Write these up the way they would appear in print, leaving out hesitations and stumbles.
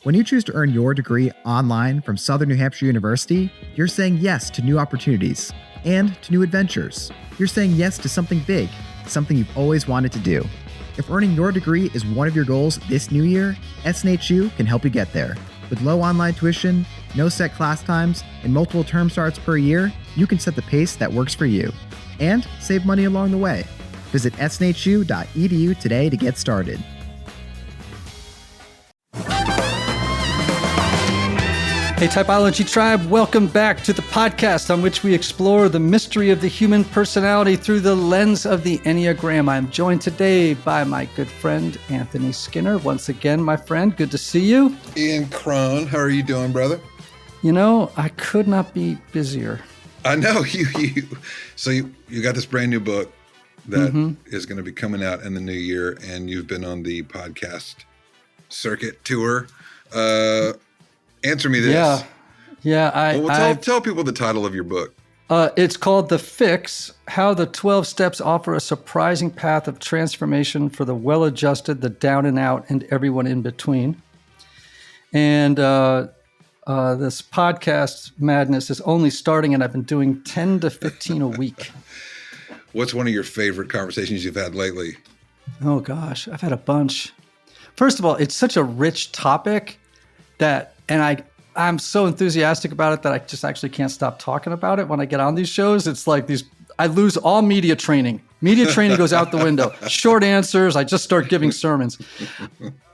When you choose to earn your degree online from Southern New Hampshire University, you're saying yes to new opportunities and to new adventures. You're saying yes to something big, something you've always wanted to do. If earning your degree is one of your goals this new year, SNHU can help you get there. With low online tuition, no set class times, and multiple term starts per year, you can set the pace that works for you and save money along the way. Visit snhu.edu today to get started. Hey, Typology Tribe, welcome back to the podcast on which we explore the mystery of the human personality through the lens of the Enneagram. I'm joined today by my good friend, Anthony Skinner. Once again, my friend, good to see you. Ian Crone, how are you doing, brother? You know, I could not be busier. I know you. So you got this brand new book that is going to be coming out in the new year, and you've been on the podcast circuit tour. Answer me this. Yeah. Tell people the title of your book. It's called The Fix: How the 12 Steps Offer a Surprising Path of Transformation for the Well-Adjusted, the Down and Out, and Everyone in Between. And this podcast madness is only starting, and I've been doing 10 to 15 a week. What's one of your favorite conversations you've had lately? Oh, gosh, I've had a bunch. First of all, it's such a rich topic and I'm so enthusiastic about it that I just actually can't stop talking about it when I get on these shows. It's like I lose all media training. Media training goes out the window. Short answers, I just start giving sermons.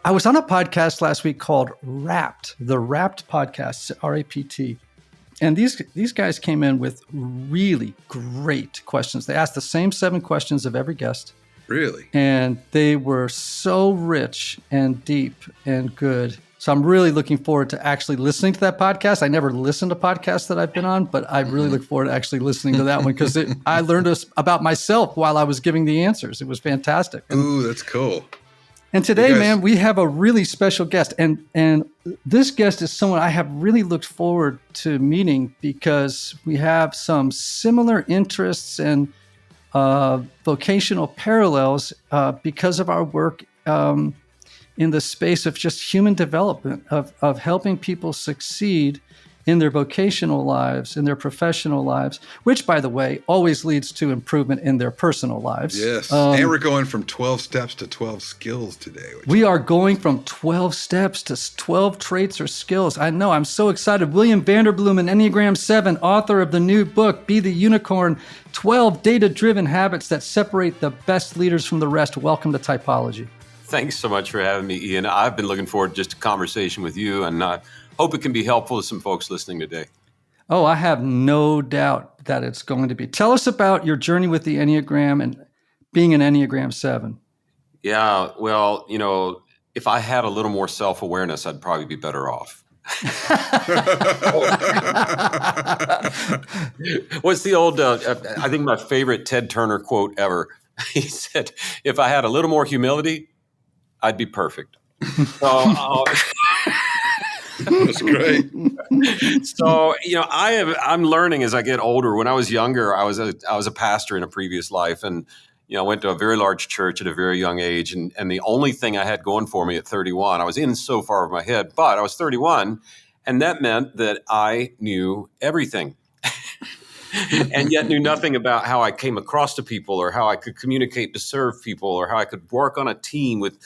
I was on a podcast last week called Wrapped, the Wrapped Podcast, R-A-P-T. And these guys came in with really great questions. They asked the same 7 questions of every guest. Really? And they were so rich and deep and good. So I'm really looking forward to actually listening to that podcast. I never listened to podcasts that I've been on, but I really look forward to actually listening to that one because I learned about myself while I was giving the answers. It was fantastic. Ooh, that's cool. And today, man, we have a really special guest. And this guest is someone I have really looked forward to meeting because we have some similar interests and vocational parallels because of our work in the space of just human development, of helping people succeed in their vocational lives, in their professional lives, which, by the way, always leads to improvement in their personal lives. Yes. And we're going from 12 steps to 12 skills today. We are going from 12 steps to 12 traits or skills. I know. I'm so excited. William Vanderbloemen, Enneagram 7, author of the new book, Be the Unicorn, 12 Data-Driven Habits That Separate the Best Leaders from the Rest. Welcome to Typology. Thanks so much for having me, Ian. I've been looking forward to just a conversation with you, and I hope it can be helpful to some folks listening today. Oh, I have no doubt that it's going to be. Tell us about your journey with the Enneagram and being an Enneagram 7. Yeah, well, if I had a little more self-awareness, I'd probably be better off. What's the old, I think my favorite Ted Turner quote ever. He said, if I had a little more humility, I'd be perfect. So, that's great. So, I'm learning as I get older. When I was younger, I was a pastor in a previous life, and I went to a very large church at a very young age. And the only thing I had going for me at 31, I was in so far of my head, but I was 31, and that meant that I knew everything. And yet knew nothing about how I came across to people or how I could communicate to serve people or how I could work on a team with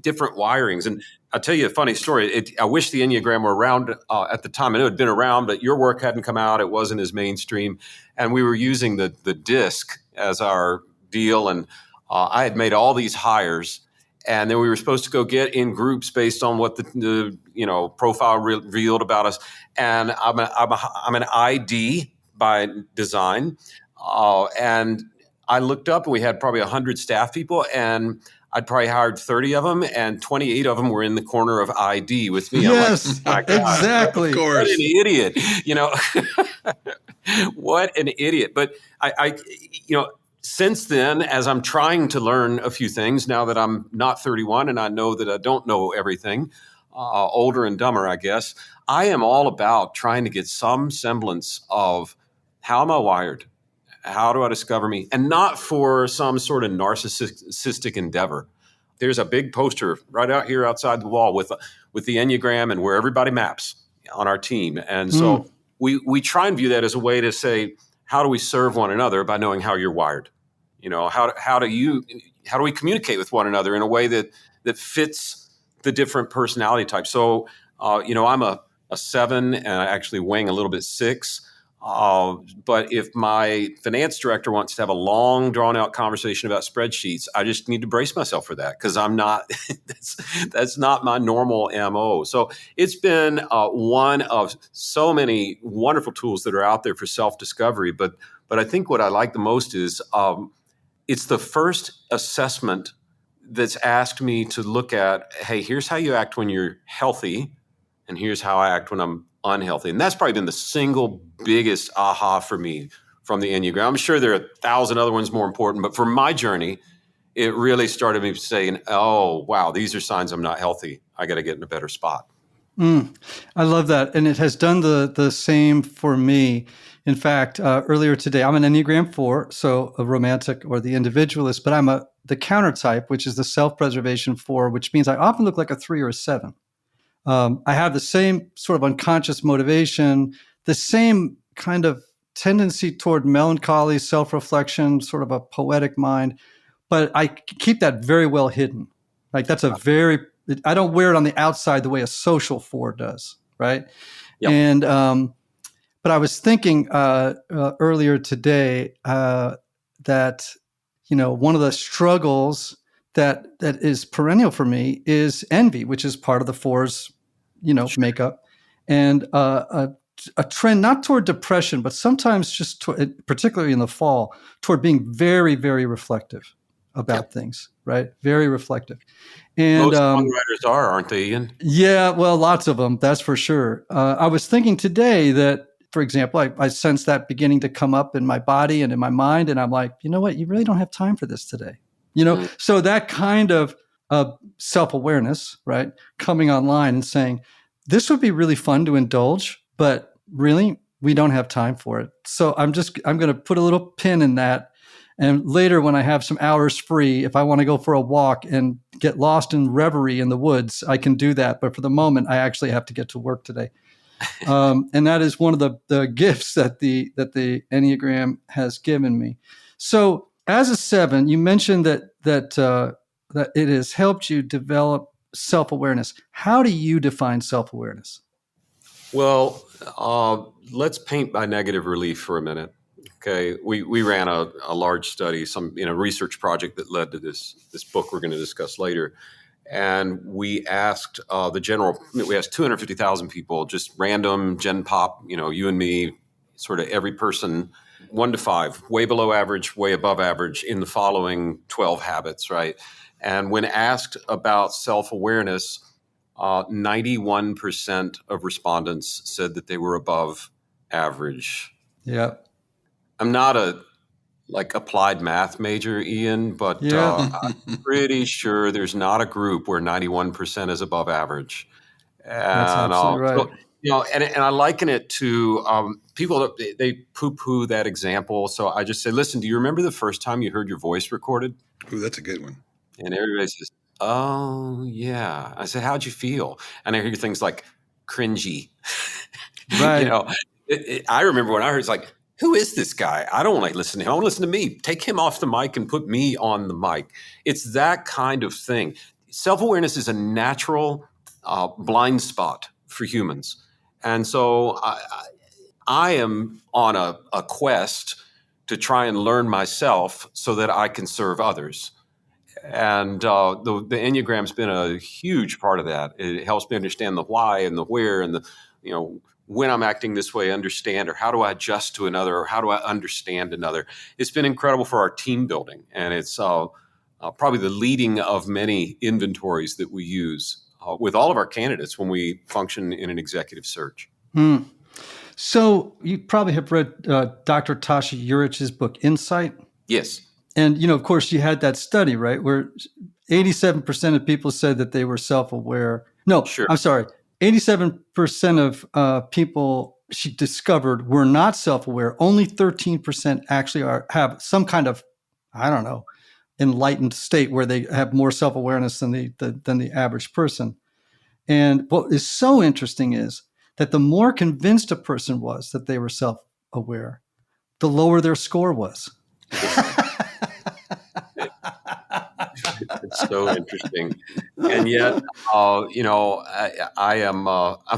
different wirings. And I'll tell you a funny story. I wish the Enneagram were around at the time. I know it had been around, but your work hadn't come out. It wasn't as mainstream. And we were using the disc as our deal. And I had made all these hires. And then we were supposed to go get in groups based on what the profile revealed about us. And I'm an ID by design. And I looked up and we had probably 100 staff people, and I'd probably hired 30 of them, and 28 of them were in the corner of ID with me. Yes, exactly. Of course. What an idiot, what an idiot. But I since then, as I'm trying to learn a few things, now that I'm not 31 and I know that I don't know everything, older and dumber, I guess, I am all about trying to get some semblance of how am I wired? How do I discover me? And not for some sort of narcissistic endeavor. there's a big poster right out here outside the wall with the Enneagram and where everybody maps on our team. And so we try and view that as a way to say, how do we serve one another by knowing how you're wired? How do we communicate with one another in a way that fits the different personality types? So, I'm a 7 and I actually weighing a little bit 6. But if my finance director wants to have a long, drawn-out conversation about spreadsheets, I just need to brace myself for that because I'm not. that's not my normal MO. So it's been one of so many wonderful tools that are out there for self-discovery. But I think what I like the most is it's the first assessment that's asked me to look at, hey, here's how you act when you're healthy, and here's how I act when I'm unhealthy. And that's probably been the single biggest aha for me from the Enneagram. I'm sure there are 1,000 other ones more important, but for my journey, it really started me saying, oh, wow, these are signs I'm not healthy. I got to get in a better spot. I love that. And it has done the same for me. In fact, earlier today, I'm an Enneagram 4, so a romantic or the individualist, but I'm the counter type, which is the self-preservation 4, which means I often look like a 3 or a 7. I have the same sort of unconscious motivation, the same kind of tendency toward melancholy, self-reflection, sort of a poetic mind, but I keep that very well hidden. Like that's I don't wear it on the outside the way a social 4 does, right? Yep. And but I was thinking earlier today that one of the struggles that is perennial for me is envy, which is part of the 4's makeup, and a trend not toward depression, but sometimes just particularly in the fall, toward being very, very reflective about things, right? Very reflective. And most songwriters aren't they, Ian? Yeah, well, lots of them, that's for sure. I was thinking today that, for example, I sense that beginning to come up in my body and in my mind, and I'm like, you know what? You really don't have time for this today. So that kind of self-awareness, right? Coming online and saying, this would be really fun to indulge, but really, we don't have time for it. So I'm going to put a little pin in that. And later when I have some hours free, if I want to go for a walk and get lost in reverie in the woods, I can do that. But for the moment, I actually have to get to work today. And that is one of the gifts that the Enneagram has given me. So as a 7, you mentioned that it has helped you develop self-awareness. How do you define self-awareness? Well, let's paint by negative relief for a minute. Okay, we ran a large study, some research project that led to this book we're going to discuss later, and we asked we asked 250,000 people, just random Gen Pop, you and me, sort of every person, 1 to 5, way below average, way above average, in the following 12 habits, right? And when asked about self-awareness, 91% of respondents said that they were above average. Yeah. I'm not a applied math major, Ian, but I'm pretty sure there's not a group where 91% is above average. That's absolutely right. So, and I liken it to people, they poo-poo that example. So I just say, listen, do you remember the first time you heard your voice recorded? Ooh, that's a good one. And everybody says, oh, yeah. I said, how'd you feel? And I hear things like cringy. Right. I remember when I heard, it's like, who is this guy? I don't want to listen to him. I want to listen to me. Take him off the mic and put me on the mic. It's that kind of thing. Self-awareness is a natural blind spot for humans. And so I am on a quest to try and learn myself so that I can serve others. And the Enneagram's been a huge part of that. It helps me understand the why and the where and the, when I'm acting this way, understand, or how do I adjust to another, or how do I understand another? It's been incredible for our team building. And it's probably the leading of many inventories that we use with all of our candidates when we function in an executive search. So you probably have read Dr. Tasha Eurich's book, Insight. Yes. And, of course, you had that study, right, where 87% of people said that they were self-aware. No, sure. I'm sorry. 87% of people she discovered were not self-aware. Only 13% actually have some kind of, enlightened state where they have more self-awareness than the average person. And what is so interesting is that the more convinced a person was that they were self-aware, the lower their score was. It's so interesting. And yet, I'm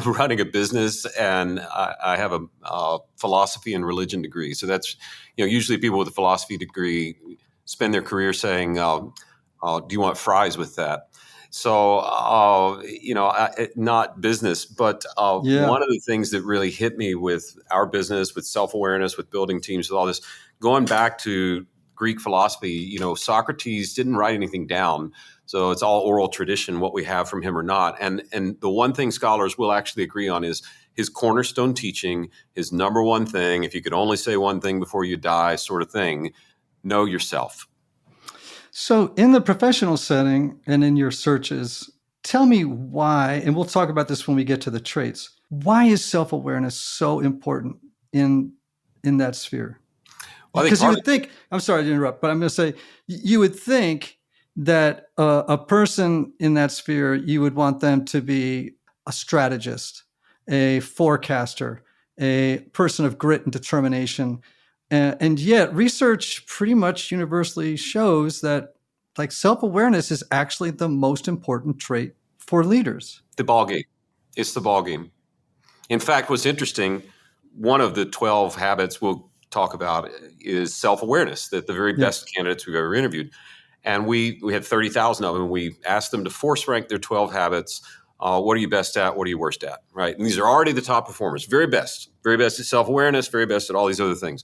running a business, and I have a philosophy and religion degree. So that's, usually people with a philosophy degree spend their career saying, do you want fries with that? So, not business, but one of the things that really hit me with our business, with self-awareness, with building teams, with all this, going back to Greek philosophy, Socrates didn't write anything down. So it's all oral tradition, what we have from him or not. And the one thing scholars will actually agree on is his cornerstone teaching, his number one thing, if you could only say one thing before you die sort of thing, know yourself. So in the professional setting and in your searches, tell me why, and we'll talk about this when we get to the traits. Why is self-awareness so important in that sphere? Because you would think, I'm sorry to interrupt, but I'm going to say, you would think that a person in that sphere, you would want them to be a strategist, a forecaster, a person of grit and determination. And yet research pretty much universally shows that like self-awareness is actually the most important trait for leaders. The ballgame. It's the ballgame. In fact, what's interesting, one of the 12 habits we'll talk about is self-awareness, that the very best candidates we've ever interviewed. And we had 30,000 of them. We asked them to force rank their 12 habits. What are you best at? What are you worst at? Right. And these are already the top performers. Very best at self-awareness, very best at all these other things.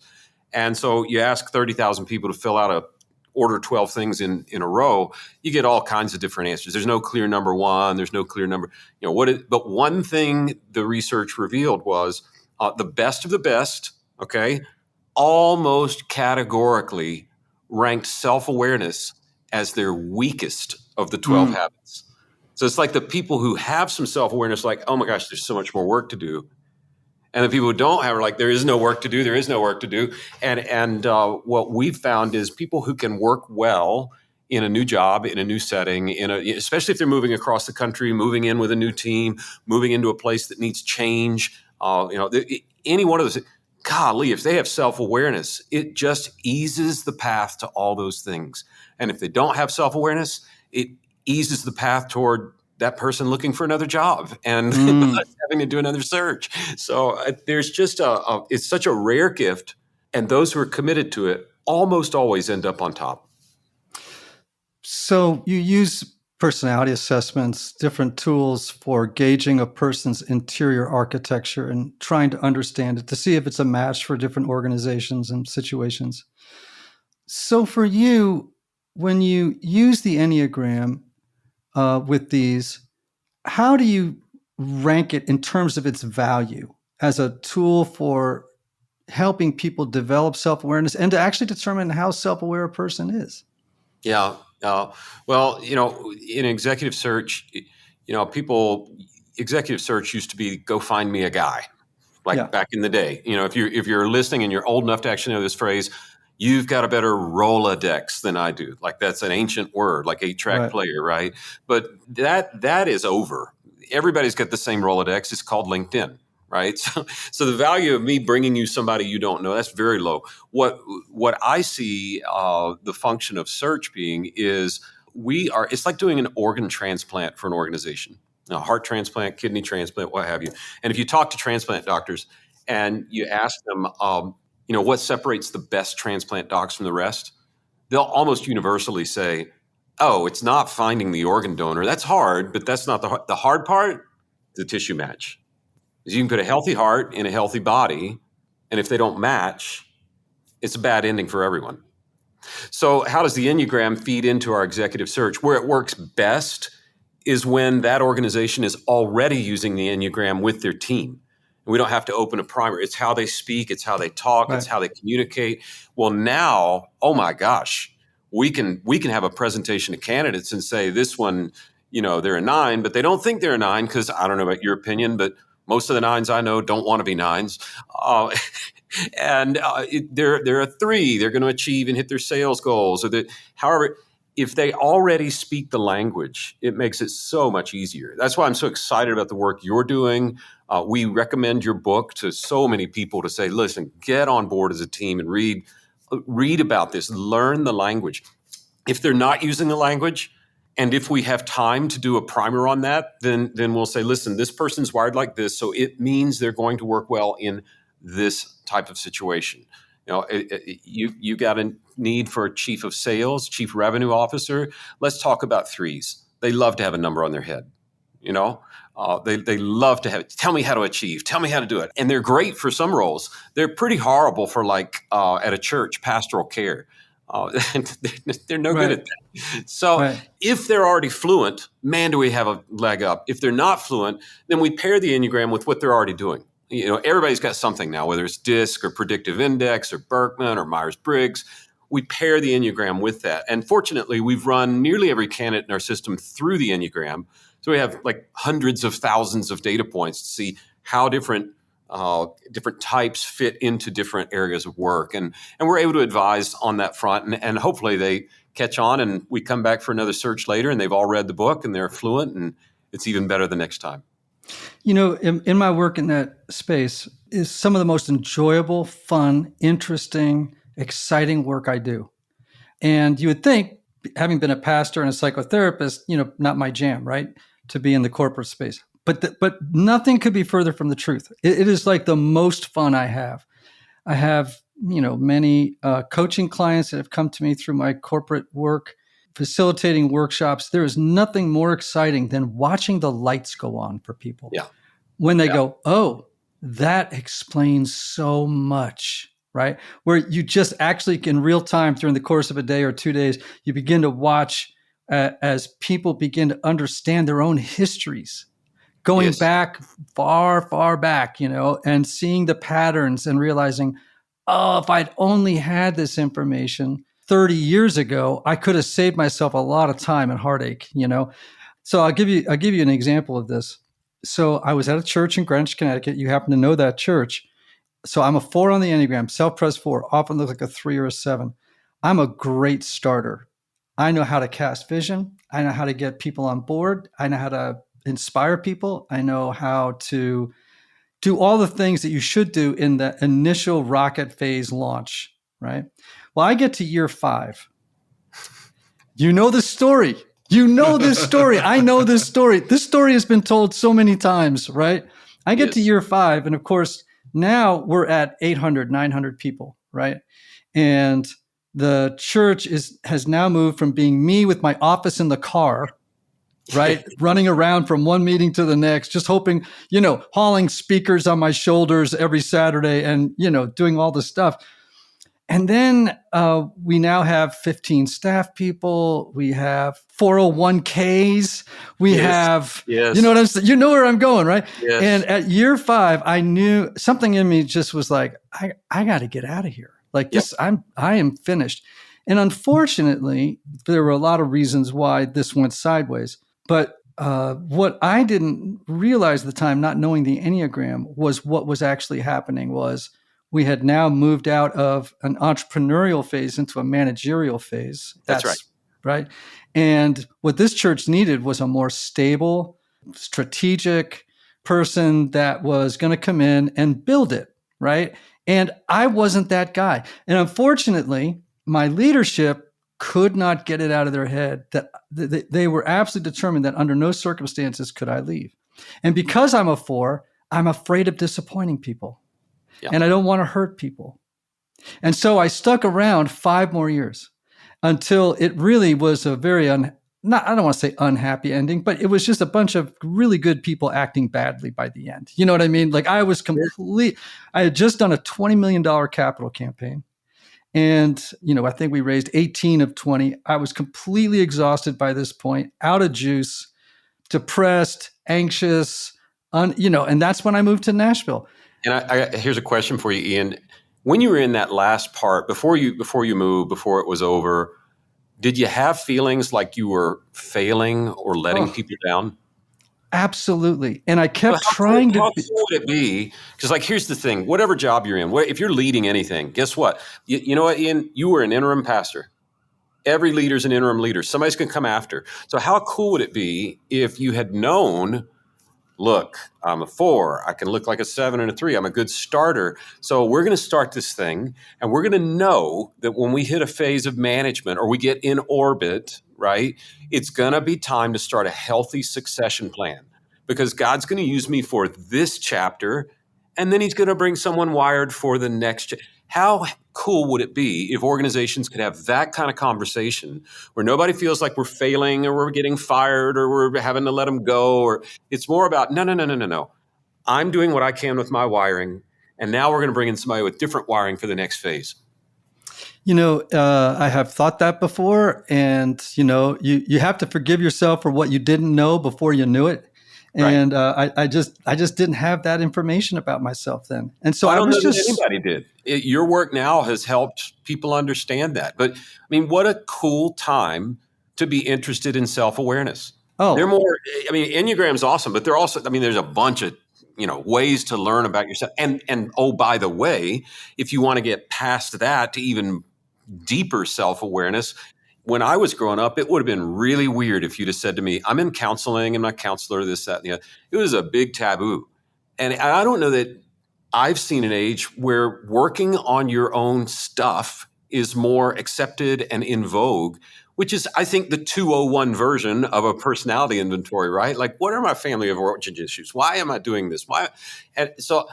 And so you ask 30,000 people to fill out order 12 things in a row, you get all kinds of different answers. There's no clear number one. There's no clear number, but one thing the research revealed was the best of the best, okay, almost categorically ranked self-awareness as their weakest of the 12 habits. So it's like the people who have some self-awareness, like, oh my gosh, there's so much more work to do. And the people who don't have are like, there is no work to do. There is no work to do. And what we've found is people who can work well in a new job, in a new setting, especially if they're moving across the country, moving in with a new team, moving into a place that needs change, any one of those. Golly, if they have self-awareness, it just eases the path to all those things. And if they don't have self-awareness, it eases the path toward that person looking for another job and having to do another search. So there's just it's such a rare gift, and those who are committed to it almost always end up on top. So you use personality assessments, different tools for gauging a person's interior architecture and trying to understand it to see if it's a match for different organizations and situations. So for you, when you use the Enneagram with these, how do you rank it in terms of its value as a tool for helping people develop self-awareness and to actually determine how self-aware a person is? Yeah. Well, in executive search, executive search used to be go find me a guy, back in the day. If you're listening and you're old enough to actually know this phrase, you've got a better Rolodex than I do. Like that's an ancient word, like 8-track player, right? But that is over. Everybody's got the same Rolodex. It's called LinkedIn, right? So the value of me bringing you somebody you don't know, that's very low. What I see the function of search being is it's like doing an organ transplant for an organization, a heart transplant, kidney transplant, what have you. And if you talk to transplant doctors and you ask them, what separates the best transplant docs from the rest? They'll almost universally say, oh, it's not finding the organ donor. That's hard, but that's not the hard part, the tissue match. You can put a healthy heart in a healthy body, and if they don't match, it's a bad ending for everyone. So how does the Enneagram feed into our executive search? Where it works best is when that organization is already using the Enneagram with their team. And we don't have to open a primer. It's how they speak. It's how they talk. Right. It's how they communicate. Well, now, oh my gosh, we can have a presentation to candidates and say this one, they're a 9, but they don't think they're a 9 because I don't know about your opinion, but most of the 9s I know don't want to be 9s. And they're a 3. They're going to achieve and hit their sales goals. However, if they already speak the language, it makes it so much easier. That's why I'm so excited about the work you're doing. We recommend your book to so many people to say, listen, get on board as a team and read about this, learn the language. If they're not using the language, and if we have time to do a primer on that, then we'll say, listen, this person's wired like this, so it means they're going to work well in this type of situation. You got a need for a chief of sales, chief revenue officer. Let's talk about threes. They love to have a number on their head. They love to have, tell me how to achieve, tell me how to do it. And they're great for some roles. They're pretty horrible for at a church, pastoral care. They're no good at that. So if they're already fluent, man, do we have a leg up. If they're not fluent, then we pair the Enneagram with what they're already doing. Everybody's got something now, whether it's DISC or Predictive Index or Berkman or Myers-Briggs. We pair the Enneagram with that. And fortunately, we've run nearly every candidate in our system through the Enneagram. So we have like hundreds of thousands of data points to see how different types fit into different areas of work. And we're able to advise on that front. And hopefully they catch on and we come back for another search later and they've all read the book and they're fluent and it's even better the next time. In my work in that space is some of the most enjoyable, fun, interesting, exciting work I do. And you would think, having been a pastor and a psychotherapist, not my jam, right? To be in the corporate space. But nothing could be further from the truth. It is like the most fun I have. I have, many coaching clients that have come to me through my corporate work, facilitating workshops. There is nothing more exciting than watching the lights go on for people. Yeah. When they go, oh, that explains so much, right? Where you just actually in real time during the course of a day or 2 days, you begin to watch as people begin to understand their own histories, going back far, far back, and seeing the patterns and realizing, oh, if I'd only had this information 30 years ago, I could have saved myself a lot of time and heartache, So I'll give you an example of this. So I was at a church in Greenwich, Connecticut. You happen to know that church. So I'm a 4 on the Enneagram, self-pres 4, often look like a 3 or a 7. I'm a great starter. I know how to cast vision. I know how to get people on board. I know how to inspire people. I know how to do all the things that you should do in the initial rocket phase launch, right? Well, I get to year 5. You know the story. You know this story. I know this story. This story has been told so many times, right? I get to year 5. And of course, now we're at 800, 900 people, right? And the church has now moved from being me with my office in the car, right? Running around from one meeting to the next, just hoping, hauling speakers on my shoulders every Saturday and, doing all this stuff. And then we now have 15 staff people. We have 401ks. We have, you know what I'm saying? You know where I'm going, right? Yes. And at year 5, I knew something in me just was like, I got to get out of here. Like this, I am finished. And unfortunately, there were a lot of reasons why this went sideways. But what I didn't realize at the time, not knowing the Enneagram, was what was actually happening was we had now moved out of an entrepreneurial phase into a managerial phase. That's right. Right. And what this church needed was a more stable, strategic person that was going to come in and build it. Right. And I wasn't that guy. And unfortunately, my leadership could not get it out of their head that they were absolutely determined that under no circumstances could I leave. And because I'm a 4, I'm afraid of disappointing people. Yeah. And I don't want to hurt people. And so I stuck around 5 more years until it really was a very, I don't want to say unhappy ending, but it was just a bunch of really good people acting badly by the end. You know what I mean? Like I had just done a $20 million capital campaign. And, I think we raised 18 of 20. I was completely exhausted by this point, out of juice, depressed, anxious, and that's when I moved to Nashville. And here's a question for you, Ian. When you were in that last part, before you moved, before it was over, did you have feelings like you were failing or letting people down? Absolutely. And I kept trying to. How cool would it be? Because here's the thing, whatever job you're in, if you're leading anything, guess what? You know what, Ian? You were an interim pastor. Every leader is an interim leader. Somebody's going to come after. So how cool would it be if you had known, look, I'm a 4. I can look like a 7 and a 3. I'm a good starter. So we're going to start this thing, and we're going to know that when we hit a phase of management or we get in orbit, right, it's going to be time to start a healthy succession plan, because God's going to use me for this chapter, and then he's going to bring someone wired for the next. How cool would it be if organizations could have that kind of conversation where nobody feels like we're failing or we're getting fired or we're having to let them go, or it's more about, no. I'm doing what I can with my wiring, and now we're going to bring in somebody with different wiring for the next phase. I have thought that before, and, you have to forgive yourself for what you didn't know before you knew it. And I just didn't have that information about myself then. And so I don't was know just that anybody did. Your work now has helped people understand that. But I mean, what a cool time to be interested in self-awareness. Oh, They're more, I mean, Enneagram's awesome, but they're also, I mean, there's a bunch of, ways to learn about yourself. And oh, by the way, if you want to get past that to even deeper self-awareness, when I was growing up, it would have been really weird if you'd have said to me, I'm in counseling and my counselor, this, that, and the other. It was a big taboo. And I don't know that I've seen an age where working on your own stuff is more accepted and in vogue, which is, I think, the 201 version of a personality inventory, right? Like, what are my family of origin issues? Why am I doing this? Why? And so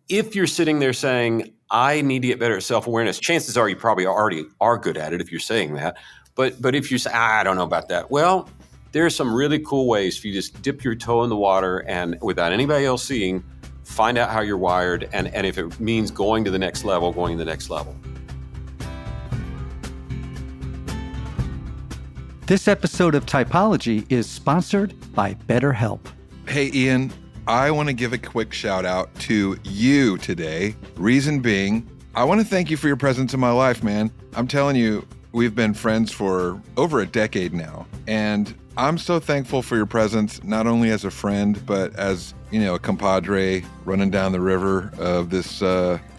if you're sitting there saying, I need to get better at self-awareness, chances are you probably already are good at it if you're saying that. But if you say, I don't know about that, well, there are some really cool ways for you to just dip your toe in the water and without anybody else seeing, find out how you're wired. And if it means going to the next level, going to the next level. This episode of Typology is sponsored by BetterHelp. Hey, Ian, I want to give a quick shout out to you today. Reason being, I want to thank you for your presence in my life, man. I'm telling you, we've been friends for over a decade now, and I'm so thankful for your presence, not only as a friend, but as, a compadre running down the river of this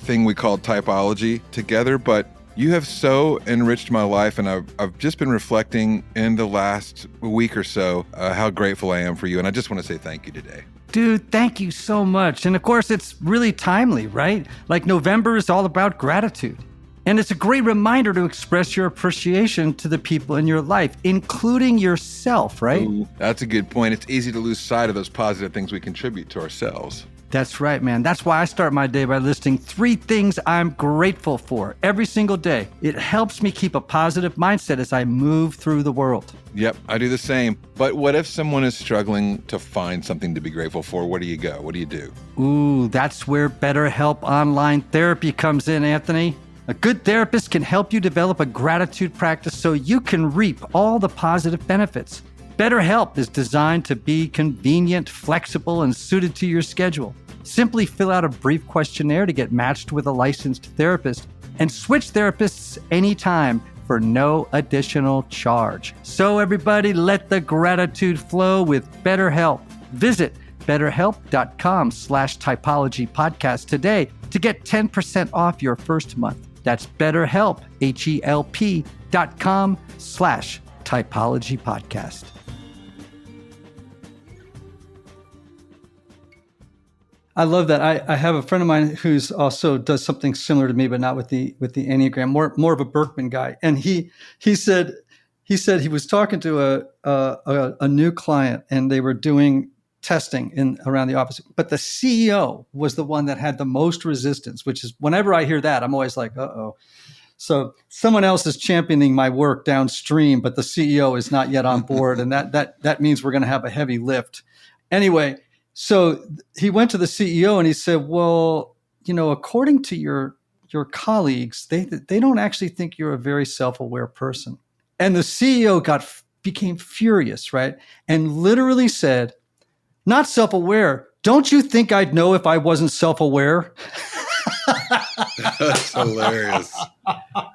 thing we call typology together. But you have so enriched my life, and I've just been reflecting in the last week or so how grateful I am for you, and I just want to say thank you today. Dude, thank you so much. And of course, it's really timely, right? Like November is all about gratitude. And it's a great reminder to express your appreciation to the people in your life, including yourself, right? Ooh, that's a good point. It's easy to lose sight of those positive things we contribute to ourselves. That's right, man. That's why I start my day by listing 3 things I'm grateful for every single day. It helps me keep a positive mindset as I move through the world. Yep, I do the same. But what if someone is struggling to find something to be grateful for? Where do you go? What do you do? Ooh, that's where BetterHelp online therapy comes in, Anthony. A good therapist can help you develop a gratitude practice so you can reap all the positive benefits. BetterHelp is designed to be convenient, flexible, and suited to your schedule. Simply fill out a brief questionnaire to get matched with a licensed therapist and switch therapists anytime for no additional charge. So everybody, let the gratitude flow with BetterHelp. Visit BetterHelp.com/Typology Podcast today to get 10% off your first month. That's BetterHelp, HELP.com/Typology Podcast. I love that. I have a friend of mine who's also does something similar to me, but not with the Enneagram, more of a Berkman guy. And he said he was talking to a new client, and they were doing testing around the office, but the CEO was the one that had the most resistance, which is whenever I hear that, I'm always like, uh-oh. So someone else is championing my work downstream, but the CEO is not yet on board. And that means we're going to have a heavy lift. Anyway, so he went to the CEO and he said, well, according to your colleagues, they don't actually think you're a very self-aware person. And the CEO became furious, right? And literally said, not self-aware. Don't you think I'd know if I wasn't self-aware? That's hilarious.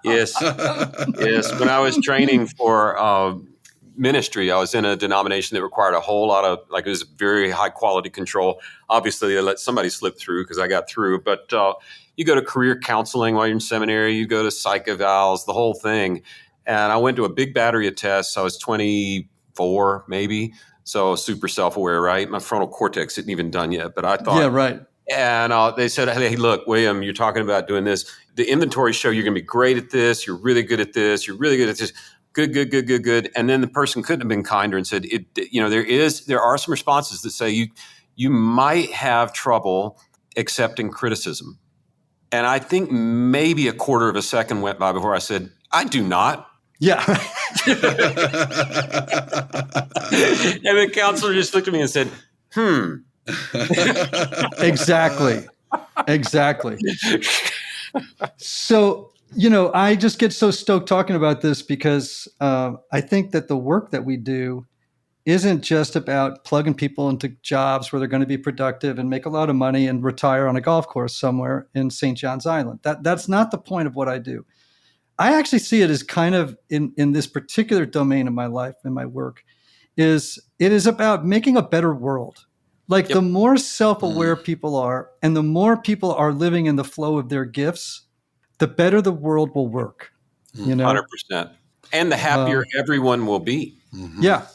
Yes. When I was training for ministry, I was in a denomination that required a whole lot of, it was very high quality control. Obviously, they let somebody slip through because I got through. But you go to career counseling while you're in seminary. You go to psych evals, the whole thing. And I went to a big battery of tests. I was 24, maybe. So super self-aware, right? My frontal cortex isn't even done yet, but I thought, Yeah, right. And they said, hey, look, William, you're talking about doing this. The inventory show you're going to be great at this. You're really good at this. You're really good at this. Good. And then the person couldn't have been kinder and said, there are some responses that say you might have trouble accepting criticism. And I think maybe a quarter of a second went by before I said, I do not. Yeah. And the counselor just looked at me and said, Exactly. So, I just get so stoked talking about this because I think that the work that we do isn't just about plugging people into jobs where they're going to be productive and make a lot of money and retire on a golf course somewhere in St. John's Island. That's not the point of what I do. I actually see it as kind of in this particular domain of my life and my work it is about making a better world. Like the more self-aware people are and the more people are living in the flow of their gifts, the better the world will work. 100%. And the happier everyone will be. Yeah.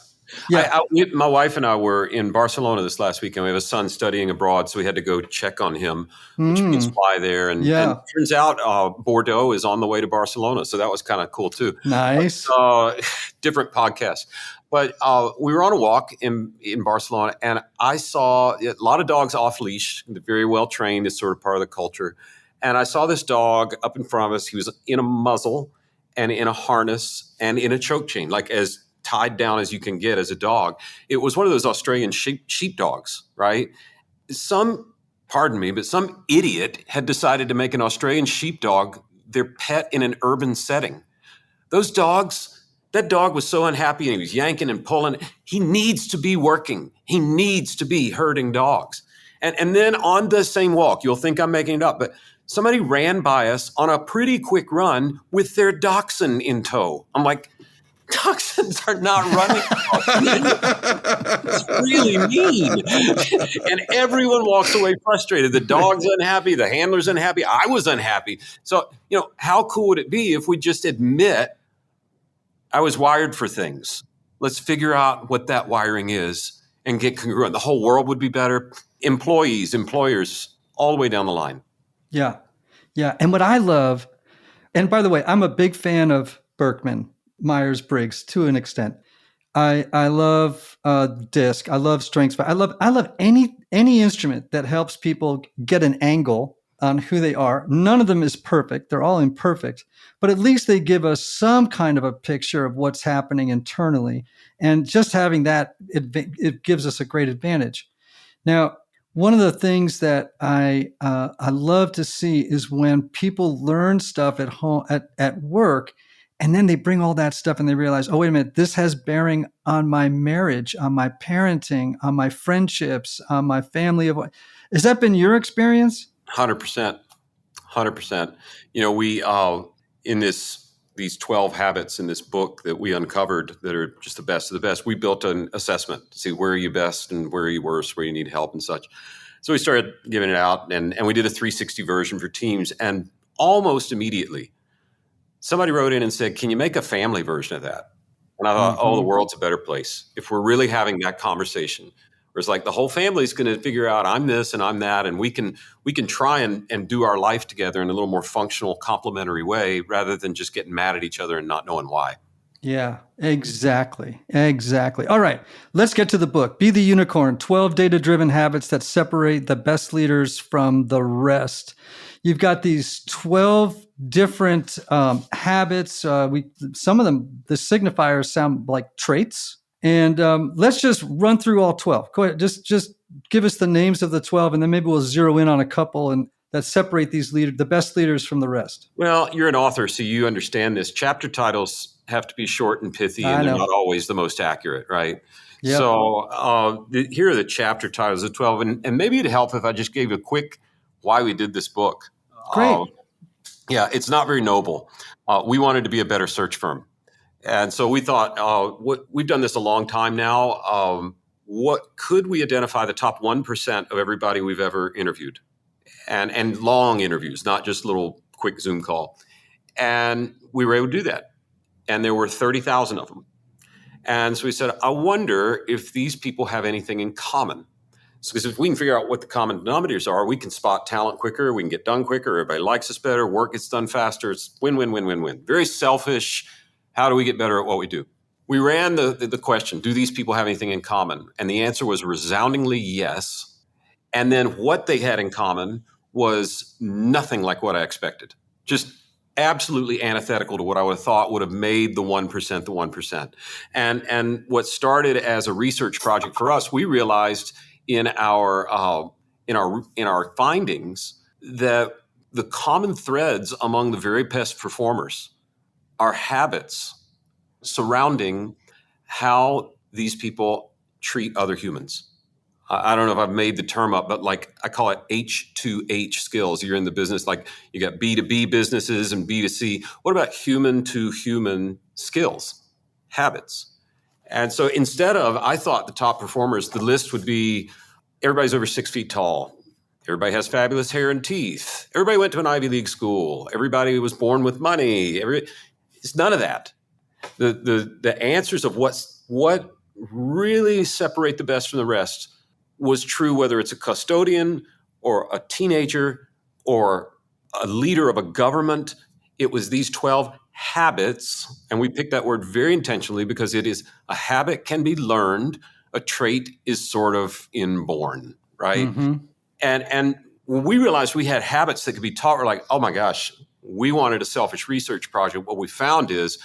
My wife and I were in Barcelona this last weekend. We have a son studying abroad, so we had to go check on him, which means fly there. And it turns out Bordeaux is on the way to Barcelona, so that was kind of cool too. Nice. Different podcast. But we were on a walk in Barcelona, and I saw a lot of dogs off leash, very well trained. It's sort of part of the culture. And I saw this dog up in front of us. He was in a muzzle and in a harness and in a choke chain, like as tied down as you can get as a dog. It was one of those Australian sheep dogs, right? Some idiot had decided to make an Australian sheepdog their pet in an urban setting. Those dogs, that dog was so unhappy and he was yanking and pulling. He needs to be working. He needs to be herding dogs. And then on the same walk, you'll think I'm making it up, but somebody ran by us on a pretty quick run with their dachshund in tow. I'm like, dachshunds are not running. It's really mean. And everyone walks away frustrated. The dog's unhappy. The handler's unhappy. I was unhappy. So, how cool would it be if we just admit I was wired for things? Let's figure out what that wiring is and get congruent. The whole world would be better. Employees, employers, all the way down the line. Yeah. And what I love, and by the way, I'm a big fan of Berkman, Myers-Briggs to an extent. I love DISC. I love strengths. I love any instrument that helps people get an angle on who they are. None of them is perfect. They're all imperfect, but at least they give us some kind of a picture of what's happening internally. And just having that, it gives us a great advantage. Now, one of the things that I love to see is when people learn stuff at home, at work, and then they bring all that stuff and they realize, oh, wait a minute, this has bearing on my marriage, on my parenting, on my friendships, on my family. Has that been your experience? 100%. We in these 12 habits in this book that we uncovered that are just the best of the best, we built an assessment to see where are you best and where are you worse, where you need help and such. So we started giving it out and we did a 360 version for teams, and almost immediately somebody wrote in and said, can you make a family version of that? And I thought, the world's a better place if we're really having that conversation. Where it's like the whole family's going to figure out I'm this and I'm that, and we can try and do our life together in a little more functional, complementary way rather than just getting mad at each other and not knowing why. Yeah, exactly. All right, let's get to the book. Be the Unicorn, 12 data-driven habits that separate the best leaders from the rest. You've got these 12 different habits. Some of them, the signifiers sound like traits. And let's just run through all 12. Go ahead. Just give us the names of the 12, and then maybe we'll zero in on a couple and that separate these the best leaders from the rest. Well, you're an author, so you understand this. Chapter titles have to be short and pithy, and they're not always the most accurate, right? Yep. So here are the chapter titles of 12, and maybe it'd help if I just gave a quick why we did this book. Great. It's not very noble. We wanted to be a better search firm. And so we thought, we've done this a long time now. What could we identify the top 1% of everybody we've ever interviewed? And long interviews, not just little quick Zoom call. And we were able to do that. and there were 30,000 of them. And so we said, I wonder if these people have anything in common. So because if we can figure out what the common denominators are, we can spot talent quicker, we can get done quicker, everybody likes us better, work gets done faster. It's win, win, win, win, win. Very selfish. How do we get better at what we do? We ran the question, do these people have anything in common? And the answer was resoundingly yes. And then what they had in common was nothing like what I expected. Just absolutely antithetical to what I would have thought would have made the 1% the 1%. And what started as a research project for us, we realized in our findings that the common threads among the very best performers are habits surrounding how these people treat other humans. I don't know if I've made the term up, but like I call it H2H skills. You're in the business, like you got B2B businesses and B2C. What about human to human skills, habits? And so instead of, I thought the top performers, the list would be everybody's over 6 feet tall. Everybody has fabulous hair and teeth. Everybody went to an Ivy League school. Everybody was born with money. It's none of that. The answers of what really separate the best from the rest was true whether it's a custodian or a teenager or a leader of a government. It was these 12 habits, and we picked that word very intentionally because it is a habit can be learned, a trait is sort of inborn, right? Mm-hmm. And when we realized we had habits that could be taught, we're like, oh my gosh, we wanted a selfish research project. What we found is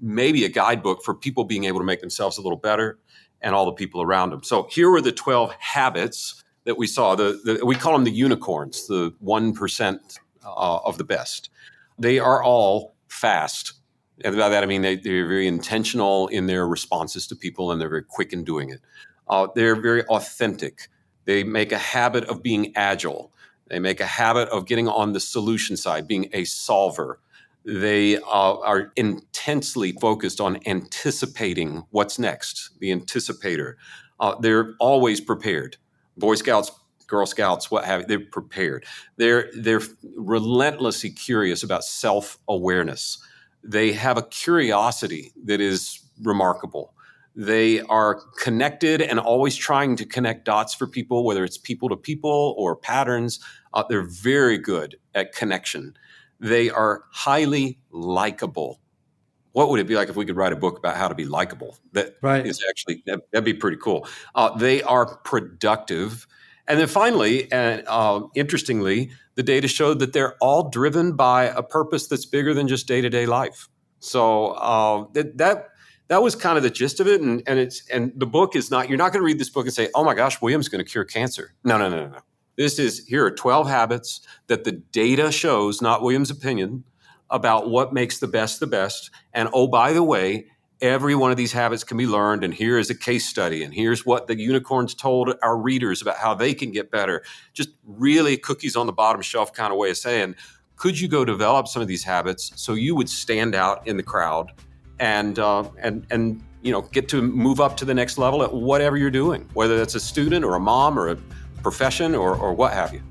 maybe a guidebook for people being able to make themselves a little better and all the people around them. So here were the 12 habits that we saw. We call them the unicorns, the 1% of the best. They are all fast. And by that, I mean they're very intentional in their responses to people, and they're very quick in doing it. They're very authentic. They make a habit of being agile. They make a habit of getting on the solution side, being a solver. They are intensely focused on anticipating what's next, the anticipator. They're always prepared. Boy Scouts, Girl Scouts, what have you, they're prepared. They're relentlessly curious about self-awareness. They have a curiosity that is remarkable. They are connected and always trying to connect dots for people, whether it's people to people or patterns. They're very good at connection. They are highly likable. What would it be like if we could write a book about how to be likable? That right. Is actually, that'd be pretty cool. They are productive. And then finally, and interestingly, the data showed that they're all driven by a purpose that's bigger than just day-to-day life. So that was kind of the gist of it. And the book is not, you're not going to read this book and say, oh my gosh, William's going to cure cancer. No. Here are 12 habits that the data shows, not William's opinion, about what makes the best. And oh, by the way, every one of these habits can be learned. And here is a case study. And here's what the unicorns told our readers about how they can get better. Just really cookies on the bottom shelf kind of way of saying, could you go develop some of these habits so you would stand out in the crowd and get to move up to the next level at whatever you're doing, whether that's a student or a mom or a profession or what have you.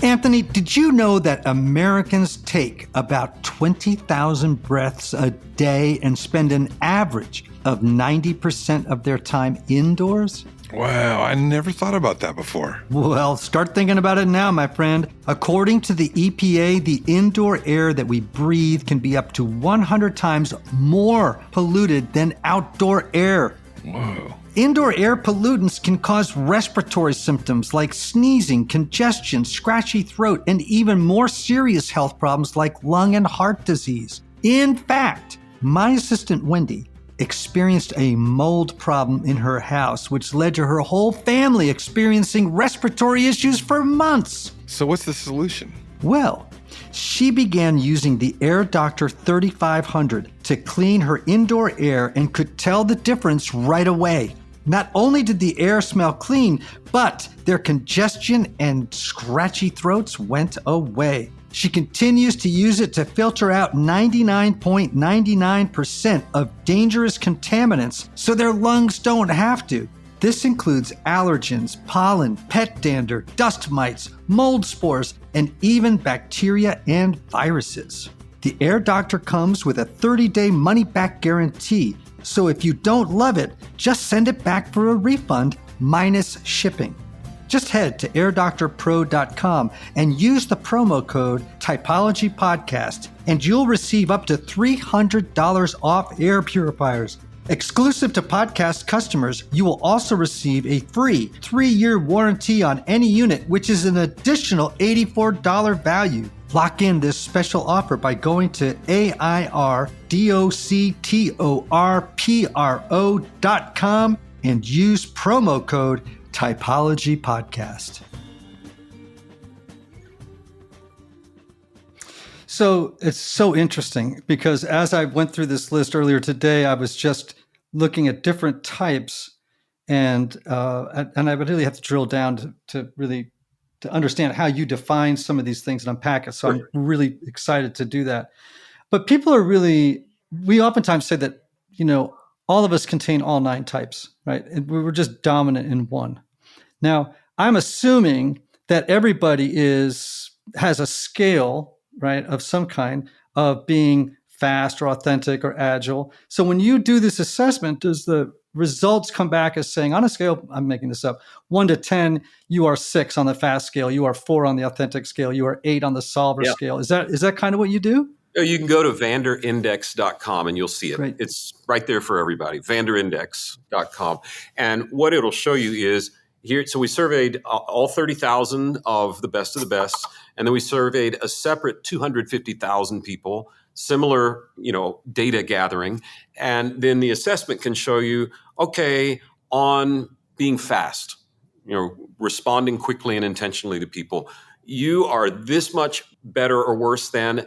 Anthony, did you know that Americans take about 20,000 breaths a day and spend an average of 90% of their time indoors? Wow, I never thought about that before. Well, start thinking about it now, my friend. According to the EPA, the indoor air that we breathe can be up to 100 times more polluted than outdoor air. Whoa. Indoor air pollutants can cause respiratory symptoms like sneezing, congestion, scratchy throat, and even more serious health problems like lung and heart disease. In fact, my assistant Wendy experienced a mold problem in her house, which led to her whole family experiencing respiratory issues for months. So what's the solution? Well, she began using the Air Doctor 3500 to clean her indoor air and could tell the difference right away. Not only did the air smell clean, but their congestion and scratchy throats went away. She continues to use it to filter out 99.99% of dangerous contaminants so their lungs don't have to. This includes allergens, pollen, pet dander, dust mites, mold spores, and even bacteria and viruses. The Air Doctor comes with a 30-day money-back guarantee, so if you don't love it, just send it back for a refund minus shipping. Just head to airdoctorpro.com and use the promo code Typology Podcast, and you'll receive up to $300 off air purifiers. Exclusive to podcast customers, you will also receive a free 3-year warranty on any unit, which is an additional $84 value. Lock in this special offer by going to airdoctorpro.com and use promo code Typology Podcast. So it's so interesting because as I went through this list earlier today, I was just looking at different types, and I would really have to drill down to really understand how you define some of these things and unpack it. So I'm really excited to do that. But people are we oftentimes say that, all of us contain all 9 types, right? And we're just dominant in one. Now, I'm assuming that everybody has a scale, right, of some kind of being fast or authentic or agile. So when you do this assessment, does the results come back as saying on a scale, I'm making this up, 1 to 10, you are 6 on the fast scale, you are 4 on the authentic scale, you are 8 on the solver scale. Is that kind of what you do? You can go to vanderindex.com and you'll see it. Great. It's right there for everybody, vanderindex.com. And what it'll show you is here. So we surveyed all 30,000 of the best, and then we surveyed a separate 250,000 people, similar, data gathering. And then the assessment can show you, okay, on being fast, responding quickly and intentionally to people, you are this much better or worse than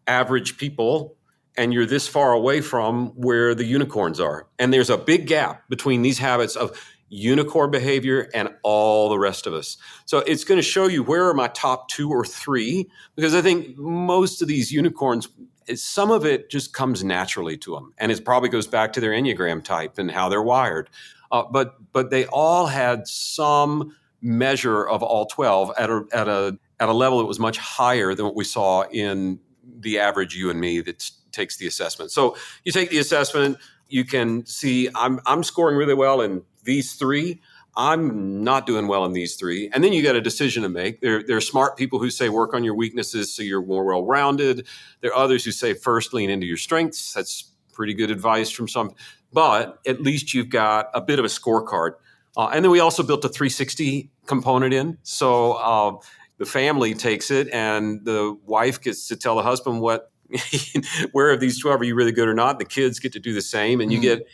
average people, and you're this far away from where the unicorns are. And there's a big gap between these habits of unicorn behavior and all the rest of us. So it's going to show you where are my top 2 or 3, because I think most of these unicorns, some of it just comes naturally to them. And it probably goes back to their Enneagram type and how they're wired. But they all had some measure of all 12 at a level that was much higher than what we saw in the average you and me that takes the assessment. So you take the assessment, you can see I'm scoring really well in these 3. I'm not doing well in these 3. And then you got a decision to make. There are smart people who say work on your weaknesses so you're more well-rounded. There are others who say first lean into your strengths. That's pretty good advice from some. But at least you've got a bit of a scorecard. And then we also built a 360 component in. So the family takes it and the wife gets to tell the husband where of these 12 are you really good or not? The kids get to do the same. And you get,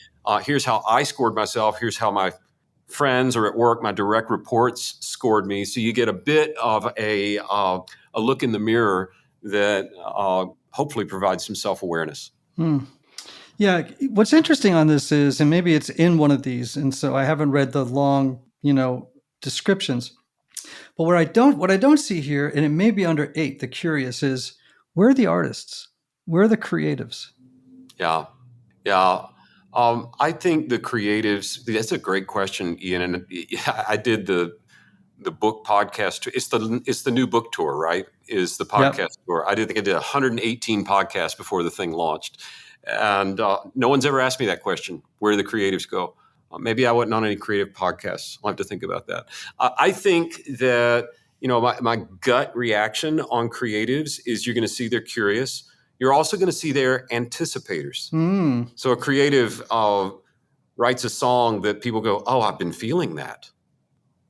here's how I scored myself. Here's how my friends or at work, my direct reports scored me. So you get a bit of a look in the mirror that hopefully provides some self-awareness. Yeah. What's interesting on this is, and maybe it's in one of these, and so I haven't read the long, descriptions, but what I don't see here, and it may be under 8, the curious is, where are the artists? Where are the creatives? Yeah. I think the creatives, that's a great question, Ian. And I did the book podcast. It's the new book tour, right? Is the podcast tour. I did 118 podcasts before the thing launched. And no one's ever asked me that question, where do the creatives go? Maybe I wasn't on any creative podcasts. I'll have to think about that. I think that, my gut reaction on creatives is you're going to see they're curious. You're also going to see they're anticipators. So a creative writes a song that people go, oh, I've been feeling that.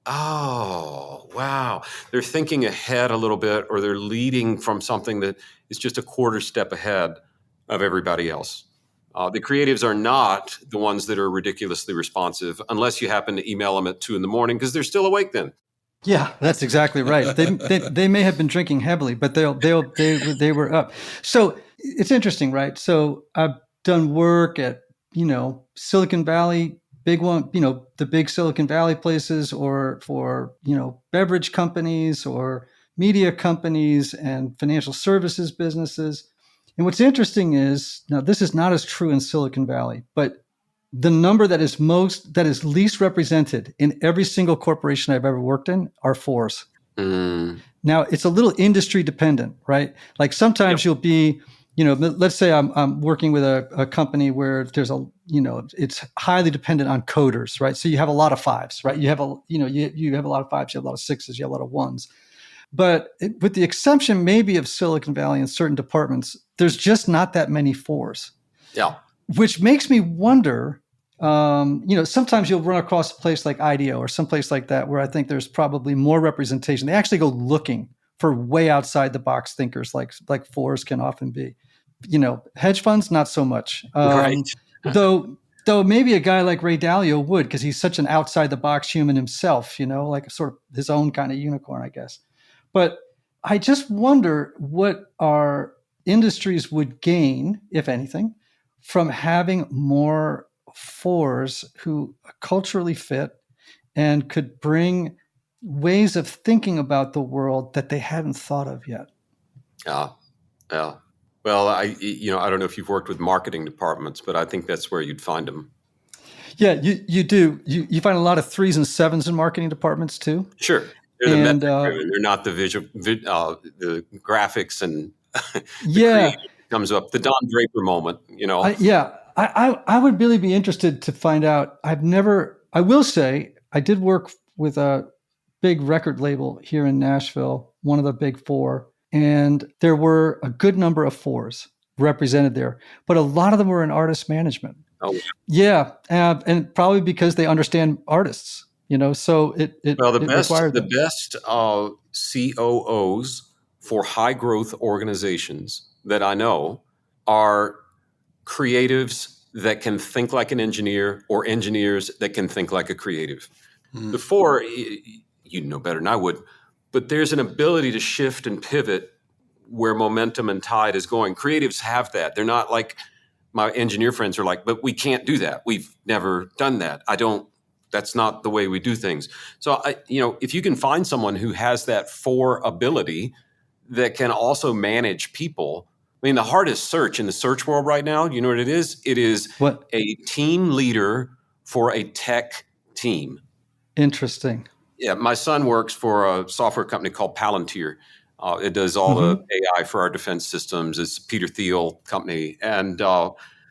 Oh, wow. They're thinking ahead a little bit, or they're leading from something that is just a quarter step ahead of everybody else. The creatives are not the ones that are ridiculously responsive unless you happen to email them at 2 a.m. because they're still awake then. Yeah, that's exactly right. They may have been drinking heavily, but they were up. So it's interesting, right? So I've done work at, Silicon Valley, big one, the big Silicon Valley places, or for, beverage companies or media companies and financial services businesses. And what's interesting is, now this is not as true in Silicon Valley, but the number that is least represented in every single corporation I've ever worked in are 4s. Now, it's a little industry dependent, right? Like sometimes you'll be, let's say I'm working with a company where there's it's highly dependent on coders, right? So you have a lot of 5s, right? You have you have a lot of 5s, you have a lot of 6s, you have a lot of 1s. But with the exception maybe of Silicon Valley and certain departments, there's just not that many 4s. Yeah. Which makes me wonder, sometimes you'll run across a place like IDEO or someplace like that where I think there's probably more representation. They actually go looking for way outside the box thinkers like 4s can often be. Hedge funds, not so much. Right. Though maybe a guy like Ray Dalio would, because he's such an outside the box human himself, like sort of his own kind of unicorn, I guess. But I just wonder what our industries would gain, if anything, from having more 4s who culturally fit and could bring ways of thinking about the world that they hadn't thought of yet. Yeah. Well, I don't know if you've worked with marketing departments, but I think that's where you'd find them. Yeah, you do. You find a lot of 3s and 7s in marketing departments too. Sure. They're the metric-driven. They're not the the graphics and the comes up, the Don Draper moment, I would really be interested to find out. I will say I did work with a big record label here in Nashville, one of the big 4, and there were a good number of 4s represented there, but a lot of them were in artist management. Oh, yeah. And probably because they understand artists, so the best COOs for high growth organizations that I know are creatives that can think like an engineer or engineers that can think like a creative. The 4, you know better than I would, but there's an ability to shift and pivot where momentum and tide is going. Creatives have that. They're not like my engineer friends are like, but we can't do that. We've never done that. That's not the way we do things. So, if you can find someone who has that 4 ability that can also manage people. I mean, the hardest search in the search world right now, you know what it is? It is a team leader for a tech team. Interesting. Yeah, my son works for a software company called Palantir. It does all the AI for our defense systems. It's Peter Thiel company and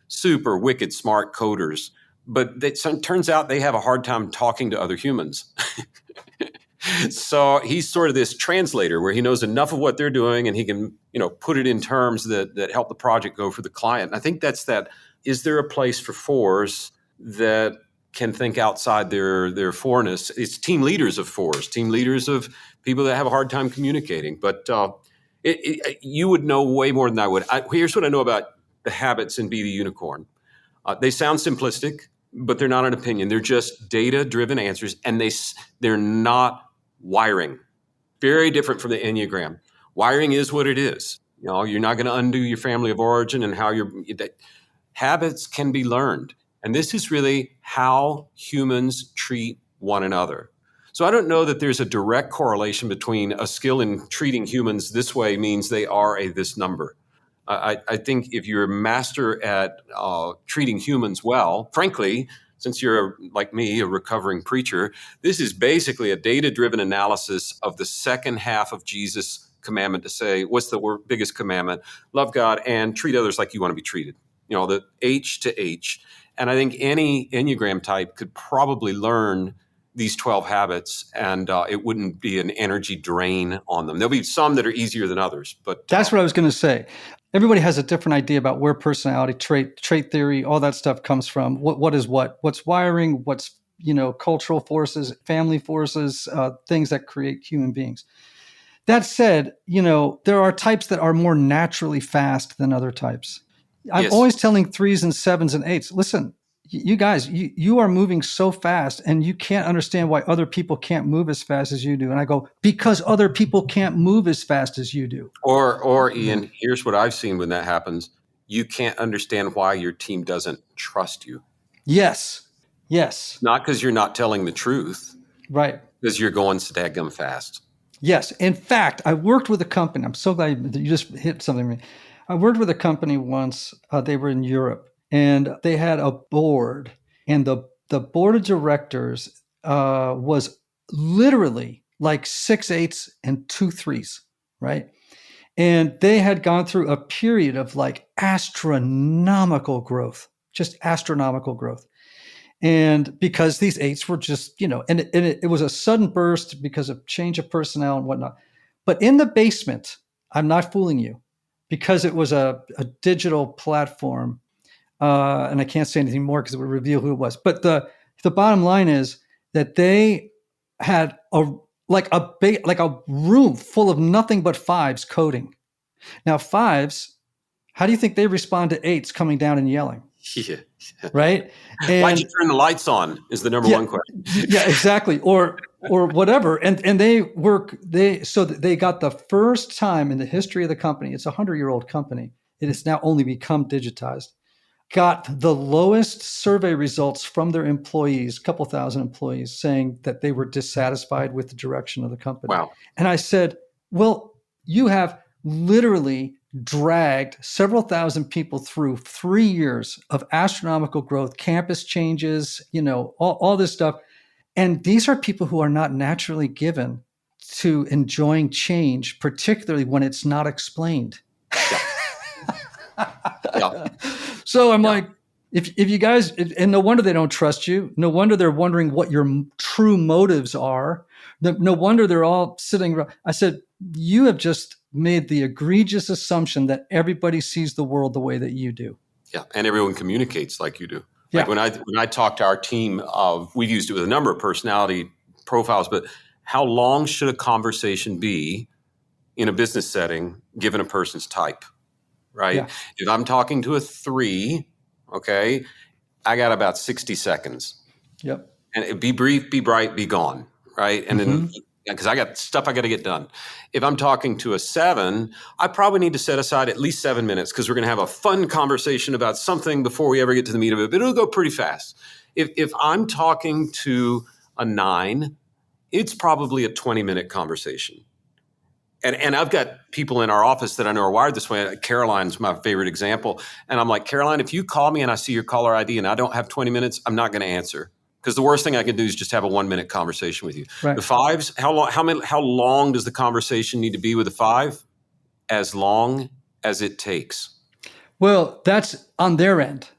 super wicked smart coders. But it turns out they have a hard time talking to other humans. So he's sort of this translator where he knows enough of what they're doing and he can, put it in terms that help the project go for the client. And I think that's that. Is there a place for 4s that can think outside their 4ness? It's team leaders of 4s, team leaders of people that have a hard time communicating. But you would know way more than I would. Here's what I know about the habits in Be the Unicorn. They sound simplistic, but they're not an opinion. They're just data-driven answers, and they're not wiring. Very different from the Enneagram. Wiring is what it is. You're not going to undo your family of origin and how habits can be learned. And this is really how humans treat one another. So I don't know that there's a direct correlation between a skill in treating humans this way means they are this number. I think if you're a master at treating humans well, frankly, since you're like me, a recovering preacher, this is basically a data-driven analysis of the second half of Jesus' commandment to say, what's the biggest commandment? Love God and treat others like you want to be treated. The H to H. And I think any Enneagram type could probably learn these 12 habits and it wouldn't be an energy drain on them. There'll be some that are easier than others, but that's what I was going to say. Everybody has a different idea about where personality, trait theory, all that stuff comes from. What is what's wiring, what's, cultural forces, family forces, things that create human beings. That said, there are types that are more naturally fast than other types. I'm always telling 3s and 7s and 8s, listen, you guys, you are moving so fast and you can't understand why other people can't move as fast as you do. And I go, because other people can't move as fast as you do. Or Ian, here's what I've seen when that happens. You can't understand why your team doesn't trust you. Yes. Not because you're not telling the truth. Right. Because you're going stagum fast. Yes. In fact, I worked with a company. I'm so glad that you just hit something with me. I worked with a company once. They were in Europe. And they had a board, And the board of directors was literally like 6 8s and 2 3s, right? And they had gone through a period of like astronomical growth, just astronomical growth. And because these 8s were just, and it was a sudden burst because of change of personnel and whatnot. But in the basement, I'm not fooling you, because it was a digital platform, and I can't say anything more because it would reveal who it was. But the bottom line is that they had a room full of nothing but 5s coding. Now 5s, how do you think they respond to 8s coming down and yelling? Yeah. Right? And why'd you turn the lights on is the number one question. Yeah, exactly. Or whatever. And they got the first time in the history of the company, it's a 100-year-old company, it has now only become digitized, got the lowest survey results from their employees, a couple thousand employees, saying that they were dissatisfied with the direction of the company. Wow. And I said, well, you have literally dragged several thousand people through 3 years of astronomical growth, campus changes, all this stuff. And these are people who are not naturally given to enjoying change, particularly when it's not explained. Yeah. So I'm like, if you guys, and no wonder they don't trust you. No wonder they're wondering what your true motives are. No wonder they're all sitting around. I said, you have just made the egregious assumption that everybody sees the world the way that you do. Yeah, and everyone communicates like you do. Yeah. Like when I talk to our team, we've used it with a number of personality profiles, but how long should a conversation be in a business setting given a person's type, right? Yeah. If I'm talking to a 3, okay, I got about 60 seconds. Yep. And be brief, be bright, be gone, right? And then, because I got stuff I got to get done. If I'm talking to a 7, I probably need to set aside at least 7 minutes because we're going to have a fun conversation about something before we ever get to the meat of it, but it'll go pretty fast. If I'm talking to a 9, it's probably a 20-minute conversation. And I've got people in our office that I know are wired this way. Caroline's my favorite example. And I'm like, Caroline, if you call me and I see your caller ID and I don't have 20 minutes, I'm not going to answer. Because the worst thing I can do is just have a 1-minute conversation with you. Right. The 5s, how long does the conversation need to be with a 5? As long as it takes. Well, that's on their end.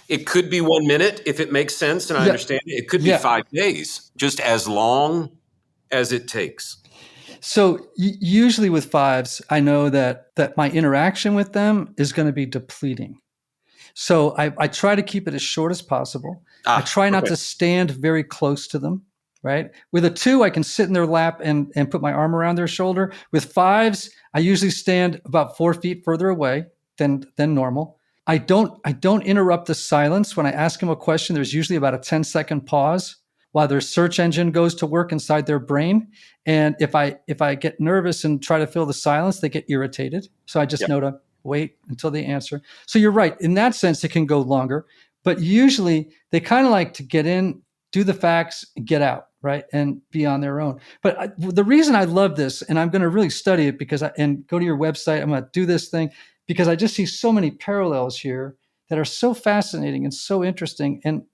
It could be 1 minute if it makes sense, and I understand it. It could be 5 days, just as long as it takes. So usually with 5s, I know that my interaction with them is going to be depleting. So I try to keep it as short as possible. I try not to stand very close to them, right? With a 2, I can sit in their lap and put my arm around their shoulder. With 5s, I usually stand about 4 feet further away than normal. I don't interrupt the silence. When I ask them a question, there's usually about a 10-second pause while their search engine goes to work inside their brain. And if I get nervous and try to fill the silence, they get irritated. So I just know to wait until they answer. So you're right. In that sense, it can go longer. But usually they kind of like to get in, do the facts, get out, right? And be on their own. But the reason I love this, and I'm going to really study it and go to your website, I'm going to do this thing, because I just see so many parallels here that are so fascinating and so interesting. And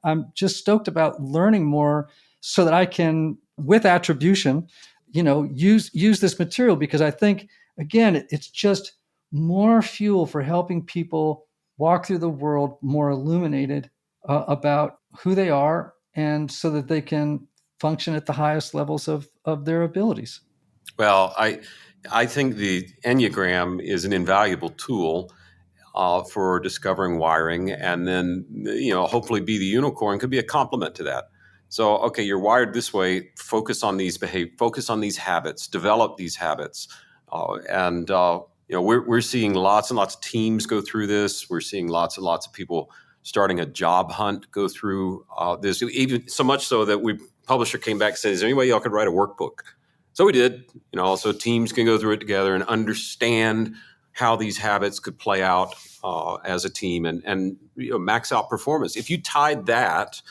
I'm just stoked about learning more so that I can, with attribution, use this material, because I think, again, it's just more fuel for helping people walk through the world more illuminated about who they are, and so that they can function at the highest levels of their abilities. Well, I think the Enneagram is an invaluable tool for discovering wiring, and then hopefully be the unicorn could be a complement to that. So, okay, you're wired this way. Focus on these focus on these habits. Develop these habits, we're seeing lots and lots of teams go through this. We're seeing lots and lots of people starting a job hunt go through this. Even so much so that publisher came back and said, "Is there any way y'all could write a workbook?" So we did. So teams can go through it together and understand how these habits could play out as a team and max out performance. If you tied that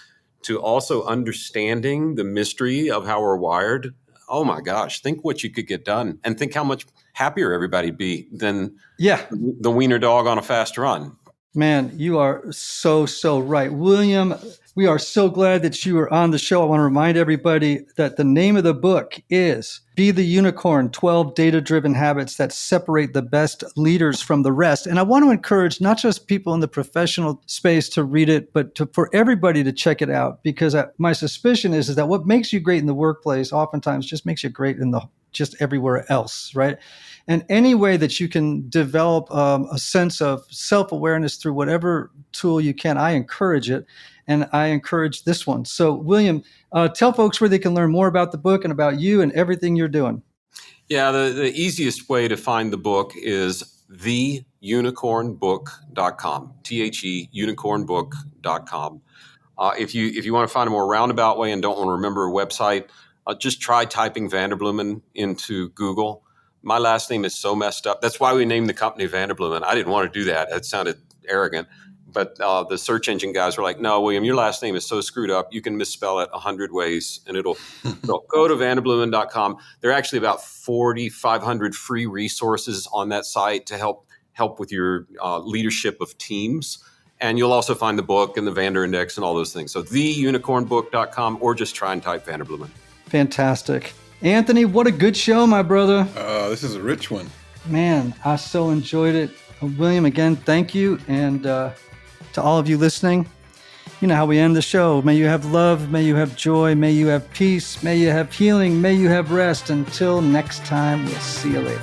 to also understanding the mystery of how we're wired, oh my gosh, think what you could get done, and think how much happier everybody'd be than the wiener dog on a fast run. Man, you are so right. William, we are so glad that you are on the show. I want to remind everybody that the name of the book is Be the Unicorn, 12 Data-Driven Habits That Separate the Best Leaders from the Rest. And I want to encourage not just people in the professional space to read it, but for everybody to check it out, because my suspicion is that what makes you great in the workplace oftentimes just makes you great in just everywhere else, right? And any way that you can develop a sense of self-awareness through whatever tool you can, I encourage it. And I encourage this one. So, William, tell folks where they can learn more about the book and about you and everything you're doing. Yeah, the easiest way to find the book is theunicornbook.com, unicornbook.com. If you want to find a more roundabout way and don't want to remember a website, just try typing Vanderbloemen into Google. My last name is so messed up. That's why we named the company Vanderbloemen. I didn't want to do that. That sounded arrogant. But the search engine guys were like, no, William, your last name is so screwed up. You can misspell it 100 ways, and it'll go to vanderbloemen.com. There are actually about 4,500 free resources on that site to help with your leadership of teams. And you'll also find the book and the Vander Index and all those things. So theunicornbook.com, or just try and type Vanderbloemen. Fantastic. Anthony, what a good show, my brother. This is a rich one. Man, I so enjoyed it. William, again, thank you. And to all of you listening, you know how we end the show. May you have love. May you have joy. May you have peace. May you have healing. May you have rest. Until next time, we'll see you later.